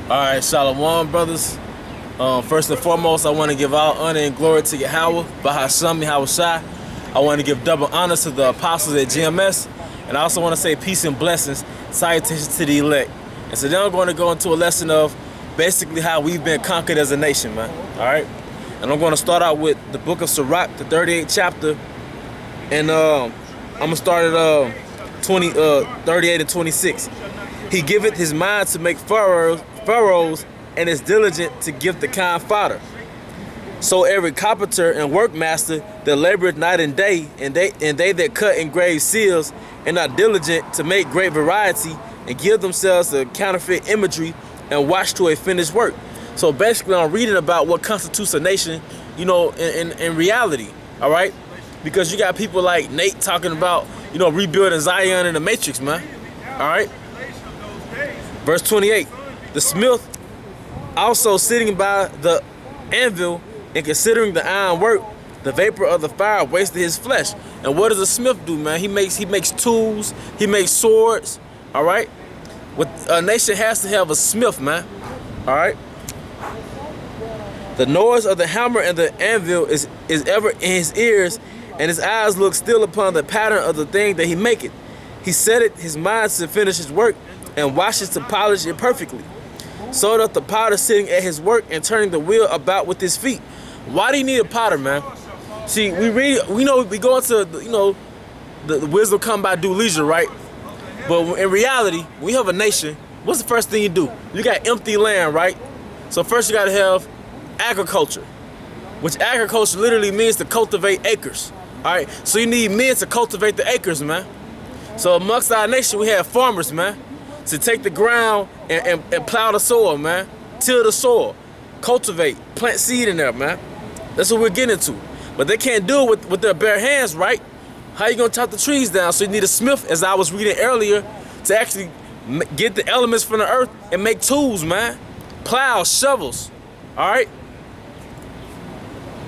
Alright, Shalom, brothers. First and foremost, I want to give all honor and glory to Yahweh, Bahasham, Yahushai. I want to give double honor to the apostles at GMS. And I also want to say peace and blessings, salutations to the elect. And so then I'm going to go into a lesson of basically how we've been conquered as a nation, man. Alright? And I'm going to start out with the book of Sirach, the 38th chapter. And I'm going to start at 38 and 26. He giveth his mind to make furrows, and is diligent to give the kind fodder. So every carpenter and workmaster that laboreth night and day, and they that cut and grave seals, and are diligent to make great variety, and give themselves to counterfeit imagery, and watch to a finished work. So basically, I'm reading about what constitutes a nation, you know, in reality, all right? Because you got people like Nate talking about, you know, rebuilding Zion in the Matrix, man, all right? Verse 28, the smith also sitting by the anvil and considering the iron work, the vapor of the fire wasted his flesh. And what does a smith do, man? He makes tools, he makes swords, all right? A nation has to have a smith, man, all right? The noise of the hammer and the anvil is ever in his ears, and his eyes look still upon the pattern of the thing that he maketh. He setteth his mind to finish his work, and washes to polish it perfectly. So doth the potter sitting at his work and turning the wheel about with his feet. Why do you need a potter, man? See, we know we go into, you know, the wisdom come by due leisure, right? But in reality, we have a nation. What's the first thing you do? You got empty land, right? So first you got to have agriculture, which agriculture literally means to cultivate acres. All right, so you need men to cultivate the acres, man. So amongst our nation, we have farmers, man, to take the ground and plow the soil, man. Till the soil. Cultivate. Plant seed in there, man. That's what we're getting into. But they can't do it with their bare hands, right? How you gonna chop the trees down? So you need a smith, as I was reading earlier, to actually get the elements from the earth and make tools, man. Plows, shovels. Alright?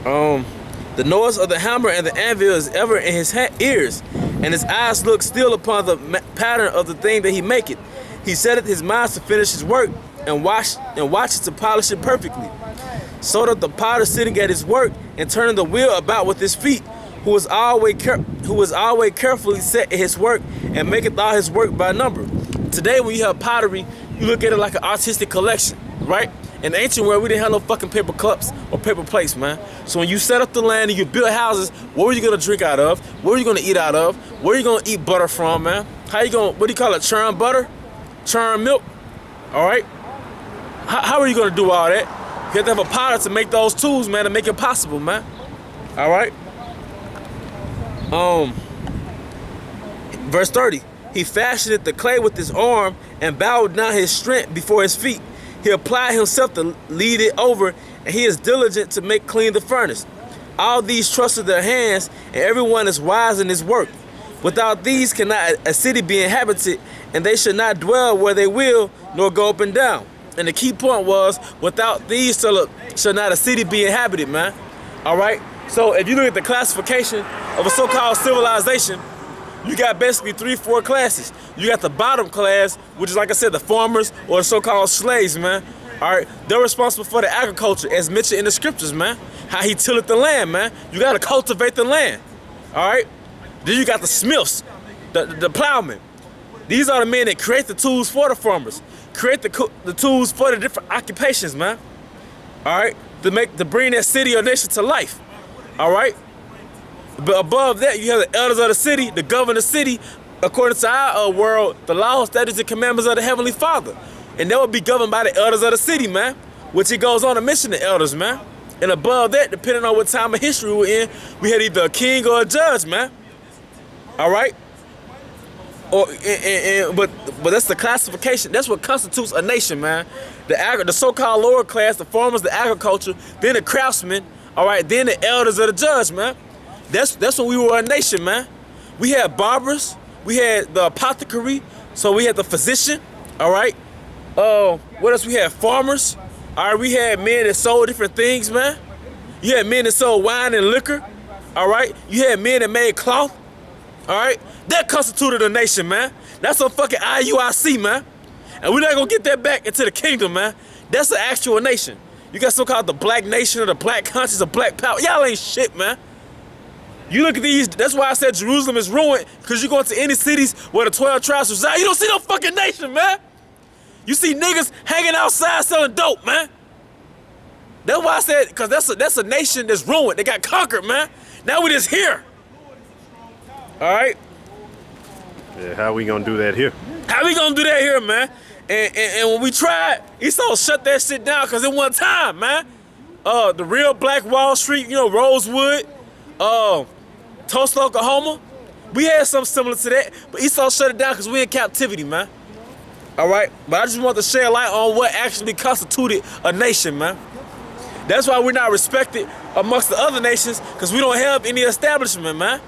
The noise of the hammer and the anvil is ever in his ears, and his eyes look still upon the pattern of the thing that he maketh. He setteth his mind to finish his work, and watches to polish it perfectly. So that the potter sitting at his work and turning the wheel about with his feet, who is always carefully set at his work and maketh all his work by number. Today, when you have pottery, you look at it like an artistic collection, right? In the ancient world, we didn't have no fucking paper cups or paper plates, man. So when you set up the land and you build houses, what were you gonna drink out of? What were you gonna eat out of? Where are you gonna eat butter from, man? How you gonna, what do you call it, churn butter? Churn milk? All right? How are you gonna do all that? You have to have a potter to make those tools, man, to make it possible, man. All right? Verse 30, he fashioned the clay with his arm and bowed down his strength before his feet. He applied himself to lead it over, and he is diligent to make clean the furnace. All these trusted their hands, and everyone is wise in his work. Without these cannot a city be inhabited, and they should not dwell where they will, nor go up and down. And the key point was, without these shall not a city be inhabited, man. All right? So if you look at the classification of a so-called civilization, you got basically 3-4 classes. You got the bottom class, which is, like I said, the farmers or the so-called slaves, man. All right? They're responsible for the agriculture, as mentioned in the scriptures, man. How he tilleth the land, man. You got to cultivate the land. All right? Then you got the smiths, the plowmen. These are the men that create the tools for the farmers. Create the tools for the different occupations, man. All right? To bring that city or nation to life. All right? But above that, you have the elders of the city, the governor of the city, according to our world, the laws, statutes, and commandments of the Heavenly Father. And they will be governed by the elders of the city, man. Which he goes on to mention the elders, man. And above that, depending on what time of history we're in, we had either a king or a judge, man. All right? But that's the classification. That's what constitutes a nation, man. The so-called lower class, the farmers, the agriculture, then the craftsmen, all right, then the elders of the judge, man. That's when we were a nation, man. We had barbers, we had the apothecary, so we had the physician, all right. What else? We had farmers, all right. We had men that sold different things, man. You had men that sold wine and liquor, all right. You had men that made cloth, all right. That constituted a nation, man. That's a fucking IUIC, man. And And we're not gonna get that back into the kingdom, man. That's the actual nation. You got so-called the black nation or the black conscience of black power. Y'all ain't shit, man. You look at these, that's why I said Jerusalem is ruined, because you go into any cities where the 12 tribes reside, you don't see no fucking nation, man. You see niggas hanging outside selling dope, man. That's why I said, because that's a nation that's ruined. They got conquered, man. Now we just here. All right? Yeah, how we gonna do that here? How we gonna do that here, man? And when we tried, Esau shut that shit down because it one time, man. The real Black Wall Street, you know, Rosewood, Tulsa, Oklahoma, we had something similar to that, but Esau shut it down because we in captivity, man. All right? But I just want to shed light on what actually constituted a nation, man. That's why we're not respected amongst the other nations, because we don't have any establishment, man.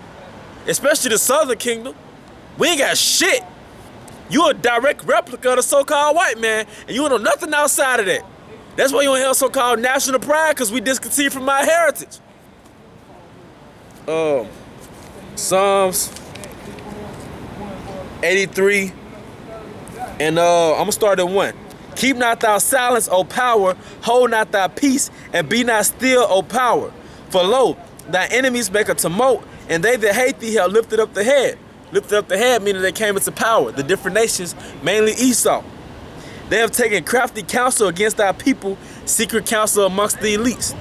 Especially the Southern Kingdom. We ain't got shit. You a direct replica of the so-called white man, and you don't know nothing outside of that. That's why you don't have so-called national pride, because we discontinued from our heritage. Psalms 83, and I'm gonna start at 1. Keep not thy silence, O power, hold not thy peace, and be not still, O power. For lo, thy enemies make a tumult, and they that hate thee have lifted up the head. Lifted up the head meaning they came into power. The different nations, mainly Esau. They have taken crafty counsel against thy people, secret counsel amongst the elites,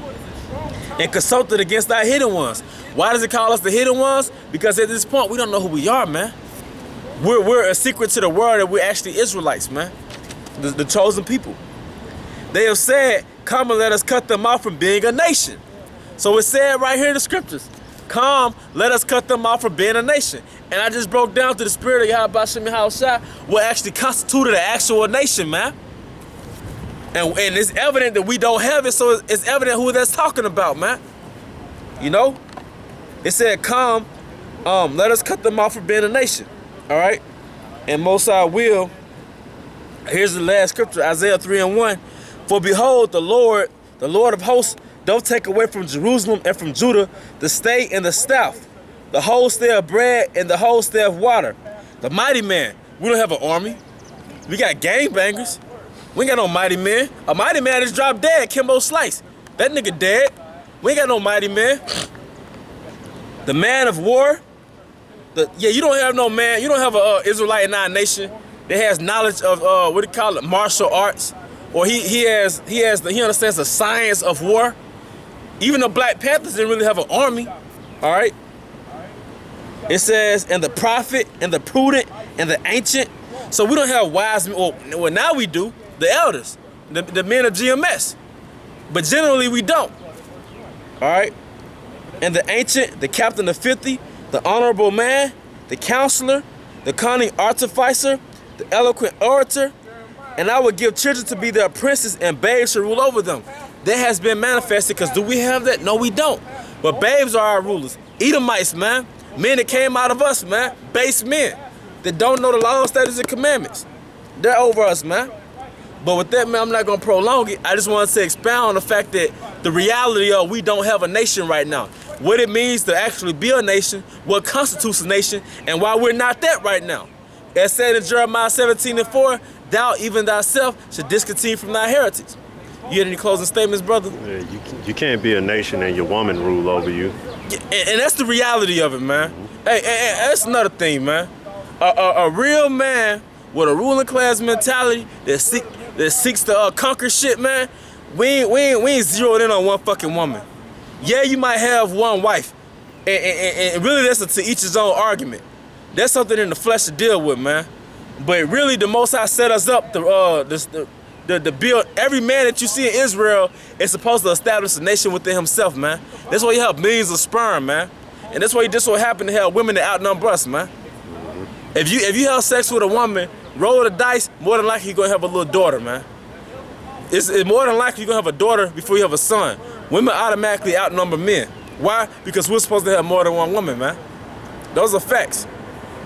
and consulted against thy hidden ones. Why does it call us the hidden ones? Because at this point, we don't know who we are, man. We're a secret to the world that we're actually Israelites, man. The chosen people. They have said, come and let us cut them off from being a nation. So it said right here in the scriptures, come, let us cut them off from being a nation. And I just broke down to the spirit of Yahweh Shem Yahushua what actually constituted an actual nation, man. And it's evident that we don't have it, so it's evident who that's talking about, man. You know? It said, come, let us cut them off from being a nation. All right? And Most High will. Here's the last scripture, Isaiah 3:1. For behold, the Lord of hosts, don't take away from Jerusalem and from Judah the stay and the staff, the whole stay of bread and the whole stay of water. The mighty man. We don't have an army. We got gangbangers. We ain't got no mighty man. A mighty man just dropped dead, Kimbo Slice. That nigga dead. We ain't got no mighty man. The man of war. You don't have no man. You don't have a Israelite in our nation that has knowledge of what do you call it, martial arts, or he understands the science of war. Even the Black Panthers didn't really have an army. All right. It says, and the prophet, and the prudent, and the ancient. So we don't have wise men. Well, now we do. The elders, the men of GMS. But generally we don't. All right. And the ancient, the captain of 50, the honorable man, the counselor, the cunning artificer, the eloquent orator, and I would give children to be their princes and babes to rule over them. That has been manifested, because do we have that? No, we don't. But babes are our rulers. Edomites, man. Men that came out of us, man. Base men that don't know the law, statutes, and commandments. They're over us, man. But with that, man, I'm not going to prolong it. I just wanted to expound on the fact that the reality of we don't have a nation right now. What it means to actually be a nation, what constitutes a nation, and why we're not that right now. As said in Jeremiah 17:4, thou even thyself should discontinue from thy heritage. You had any closing statements, brother? Yeah, you can't be a nation and your woman rule over you. Yeah, and that's the reality of it, man. Hey, that's another thing, man. A real man with a ruling class mentality that seeks to conquer shit, man. We ain't zeroed in on one fucking woman. Yeah, you might have one wife, and really that's to each his own argument. That's something in the flesh to deal with, man. But really, the Most High set us up to build. Every man that you see in Israel is supposed to establish a nation within himself, man. That's why you have millions of sperm, man. And that's why you just so happen to have women that outnumber us, man. If you have sex with a woman, roll the dice, more than likely you're gonna have a little daughter, man. It's more than likely you're gonna have a daughter before you have a son. Women automatically outnumber men. Why? Because we're supposed to have more than one woman, man. Those are facts.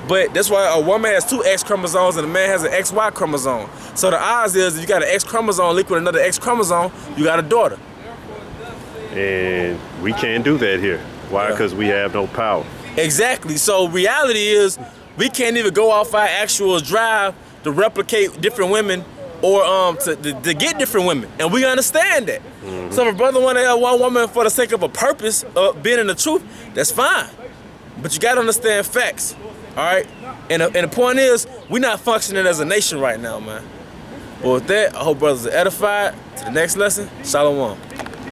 But that's why a woman has 2 X chromosomes and a man has an XY chromosome. So the odds is if you got an X chromosome linked with another X chromosome, you got a daughter. And we can't do that here. Why? Because we have no power. Exactly. So reality is we can't even go off our actual drive to replicate different women or to get different women, and we understand that. So if a brother want to have one woman for the sake of a purpose of being in the truth, that's fine. But you gotta understand facts, all right? And the point is, we're not functioning as a nation right now, man. But with that, I hope brothers are edified. To the next lesson, Shalom.